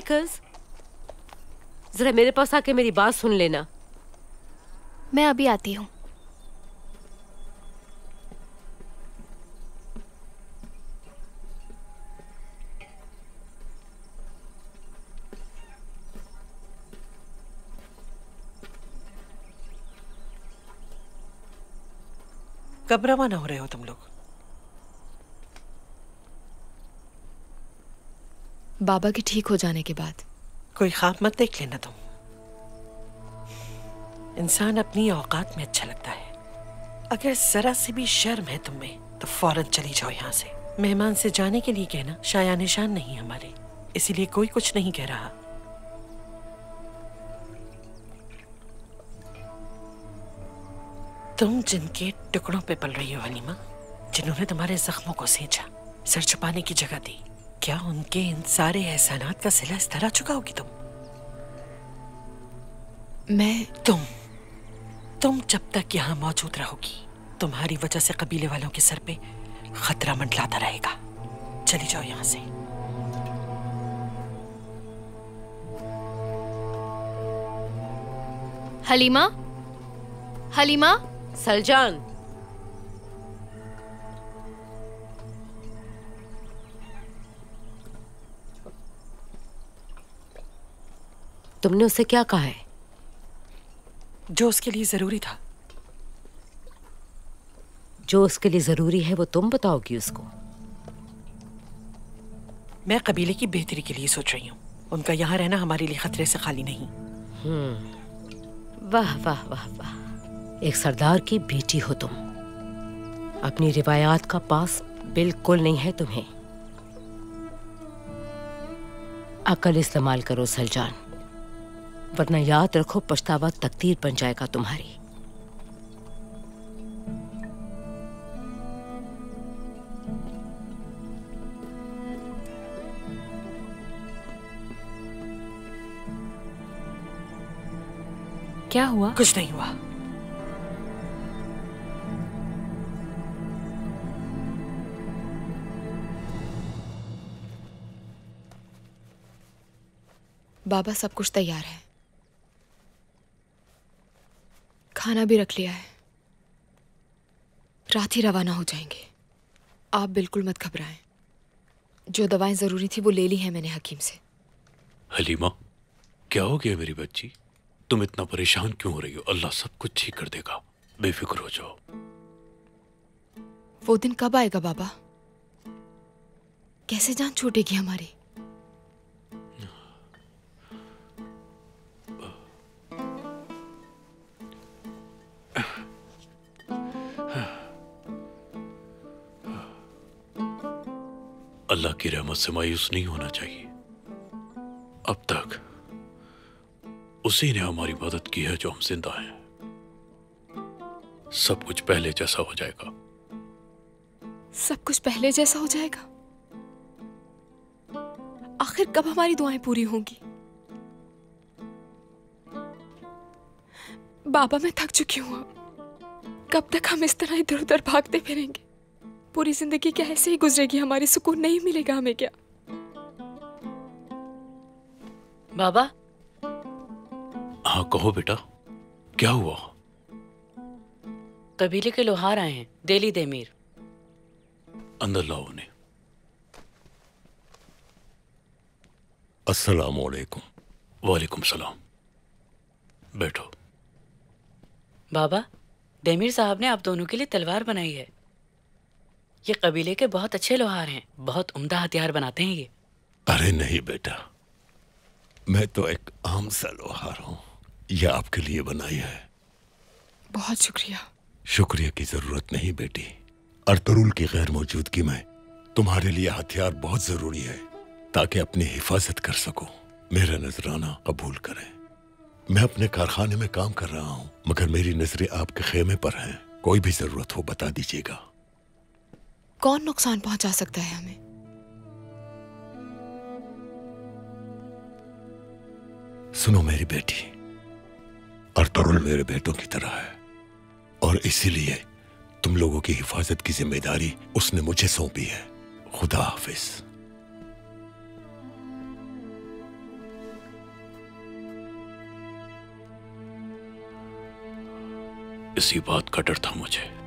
कज, जरा मेरे पास आके मेरी बात सुन लेना। मैं अभी आती हूँ। कब रवाना हो रहे हो तुम लोग? बाबा के ठीक हो जाने के बाद। कोई ख्वाब मत देख लेना तुम। इंसान अपनी औकात में अच्छा लगता है। अगर जरा सी भी शर्म है तुम में तो फौरन चली जाओ यहाँ से। मेहमान से जाने के लिए कहना, शाया निशान नहीं हमारे, इसीलिए कोई कुछ नहीं कह रहा। तुम जिनके टुकड़ों पे पल रही हो हलीमा, जिन्होंने तुम्हारे जख्मों को सींचा, सर छुपाने की जगह दी, क्या उनके इन सारे एहसानात का सिला इस तरह चुकाओगी तुम? तुम जब तक यहाँ मौजूद रहोगी, तुम्हारी वजह से कबीले वालों के सर पे खतरा मंडलाता रहेगा। चली जाओ यहाँ से। हलीमा, हलीमा। सलजान, तुमने उससे क्या कहा है? जो उसके लिए जरूरी था। जो उसके लिए जरूरी है वो तुम बताओगी उसको। मैं कबीले की बेहतरी के लिए सोच रही हूँ। उनका यहाँ रहना हमारे लिए खतरे से खाली नहीं। वाह वाह वाह वाह, एक सरदार की बेटी हो तुम। अपनी रिवायात का पास बिल्कुल नहीं है तुम्हें। अकल इस्तेमाल करो सलजान, वरना याद रखो पछतावा तकदीर बन जाएगा तुम्हारी। क्या हुआ? कुछ नहीं हुआ। बाबा, सब कुछ तैयार है। खाना भी रख लिया है। रात ही रवाना हो जाएंगे। आप बिल्कुल मत घबराएं। जो दवाएं जरूरी थी वो ले ली है मैंने हकीम से। हलीमा, क्या हो गया मेरी बच्ची? तुम इतना परेशान क्यों हो रही हो? अल्लाह सब कुछ ठीक कर देगा, बेफिक्र हो जाओ। वो दिन कब आएगा बाबा? कैसे जान छूटेगी हमारी? अल्लाह की रहमत से मायूस नहीं होना चाहिए। अब तक उसी ने हमारी मदद की है जो हम जिंदा हैं। सब कुछ पहले जैसा हो जाएगा। सब कुछ पहले जैसा हो जाएगा? आखिर कब हमारी दुआएं पूरी होंगी? बाबा, मैं थक चुकी हूं। कब तक हम इस तरह इधर उधर भागते फिरेंगे? पूरी जिंदगी क्या ऐसे ही गुजरेगी हमारी? सुकून नहीं मिलेगा हमें क्या? बाबा। हाँ कहो बेटा, क्या हुआ? कबीले के लोहार आए हैं, देली देमीर। अंदर लाओ उन्हें। अस्सलामु अलैकुम। वालेकुम सलाम। बैठो। बाबा, देमीर साहब ने आप दोनों के लिए तलवार बनाई है। ये कबीले के बहुत अच्छे लोहार हैं, बहुत उम्दा हथियार बनाते हैं ये। अरे नहीं बेटा, मैं तो एक आम सा लोहार हूँ। ये आपके लिए बनाई है। बहुत शुक्रिया। शुक्रिया की जरूरत नहीं बेटी। अर्तुरुल की गैर मौजूदगी में तुम्हारे लिए हथियार बहुत जरूरी है ताकि अपनी हिफाजत कर सको। मेरा नजराना कबूल करें। मैं अपने कारखाने में काम कर रहा हूँ, मगर मेरी नजरें आपके खेमे पर हैं। कोई भी जरूरत हो बता दीजिएगा। कौन नुकसान पहुंचा सकता है हमें? सुनो मेरी बेटी, अर्तुरुल मेरे बेटों की तरह है और इसीलिए तुम लोगों की हिफाजत की जिम्मेदारी उसने मुझे सौंपी है। खुदा हाफिज। इसी बात का डर था मुझे।